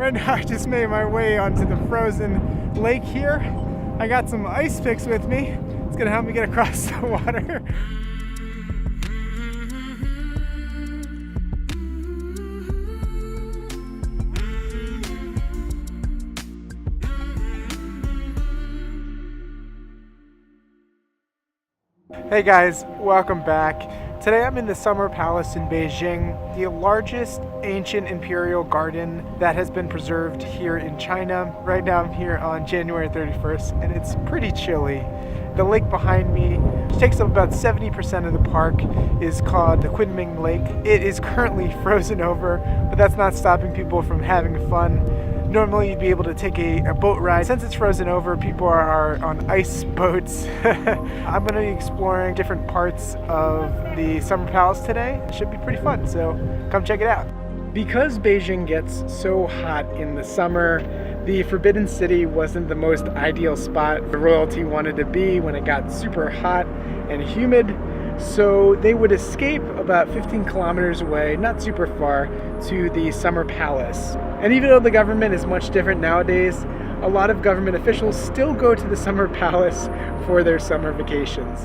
Right now I just made my way onto the frozen lake here. I got some ice picks with me. It's gonna help me get across the water. Hey guys, welcome back. Today I'm in the Summer Palace in Beijing, the largest ancient imperial garden that has been preserved here in China. Right now I'm here on January 31st and it's pretty chilly. The lake behind me, which takes up about 70% of the park, is called the Kunming Lake. It is currently frozen over, but that's not stopping people from having fun. Normally you'd be able to take a boat ride. Since it's frozen over, people are on ice boats. I'm going to be exploring different parts of the Summer Palace today. It should be pretty fun, so come check it out. Because Beijing gets so hot in the summer, the Forbidden City wasn't the most ideal spot the royalty wanted to be when it got super hot and humid. So they would escape about 15 kilometers away, not super far, to the Summer Palace. And even though the government is much different nowadays, a lot of government officials still go to the Summer Palace for their summer vacations.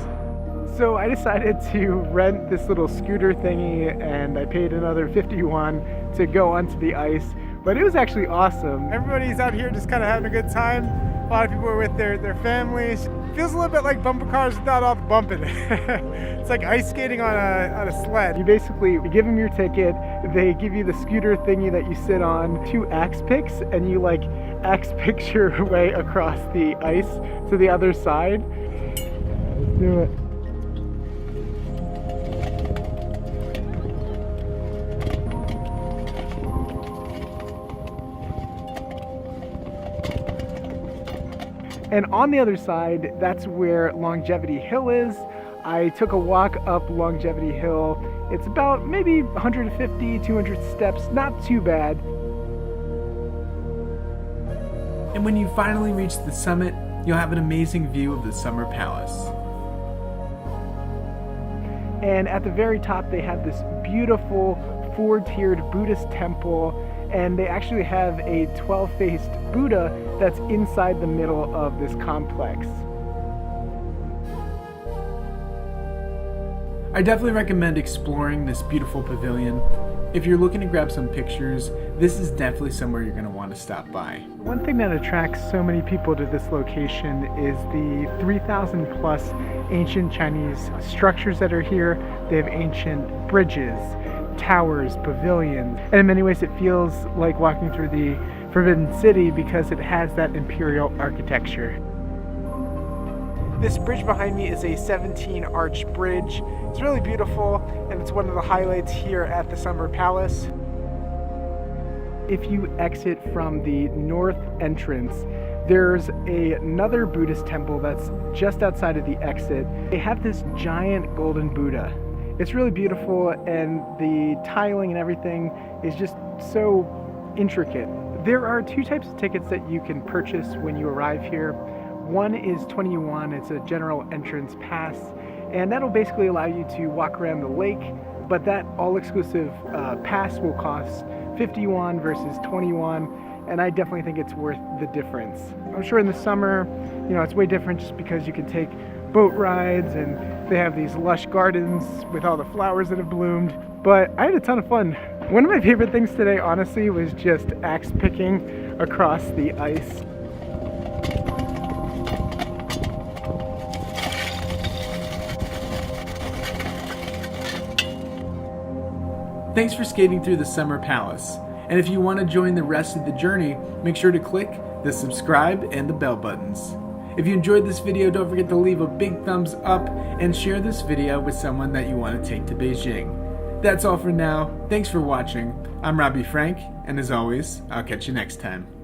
So I decided to rent this little scooter thingy and I paid another 50 yuan to go onto the ice. But it was actually awesome. Everybody's out here just kind of having a good time. A lot of people are with their families. Feels a little bit like bumper cars without all the bumping. It's like ice skating on a sled. You basically give them your ticket, they give you the scooter thingy that you sit on, 2 axe picks, and you like axe pick your way across the ice to the other side. Let's do it. And on the other side, that's where Longevity Hill is. I took a walk up Longevity Hill. It's about maybe 150, 200 steps, not too bad. And when you finally reach the summit, you'll have an amazing view of the Summer Palace. And at the very top, they have this beautiful 4-tiered Buddhist temple, and they actually have a 12-faced Buddha that's inside the middle of this complex. I definitely recommend exploring this beautiful pavilion. If you're looking to grab some pictures, this is definitely somewhere you're going to want to stop by. One thing that attracts so many people to this location is the 3,000 plus ancient Chinese structures that are here. They have ancient bridges, towers, pavilions, and in many ways it feels like walking through the Forbidden City because it has that imperial architecture. This bridge behind me is a 17-arch bridge. It's really beautiful and it's one of the highlights here at the Summer Palace. If you exit from the north entrance, there's another Buddhist temple that's just outside of the exit. They have this giant golden Buddha. It's really beautiful and the tiling and everything is just so intricate. There are 2 types of tickets that you can purchase when you arrive here. One is 20 yuan, it's a general entrance pass, and that'll basically allow you to walk around the lake, but that all-exclusive pass will cost 50 yuan versus 20 yuan, and I definitely think it's worth the difference. I'm sure in the summer, you know, it's way different just because you can take boat rides and they have these lush gardens with all the flowers that have bloomed, but I had a ton of fun. One of my favorite things today, honestly, was just axe picking across the ice. Thanks for skating through the Summer Palace. And if you want to join the rest of the journey, make sure to click the subscribe and the bell buttons. If you enjoyed this video, don't forget to leave a big thumbs up and share this video with someone that you want to take to Beijing. That's all for now. Thanks for watching. I'm Robbie Frank, and as always, I'll catch you next time.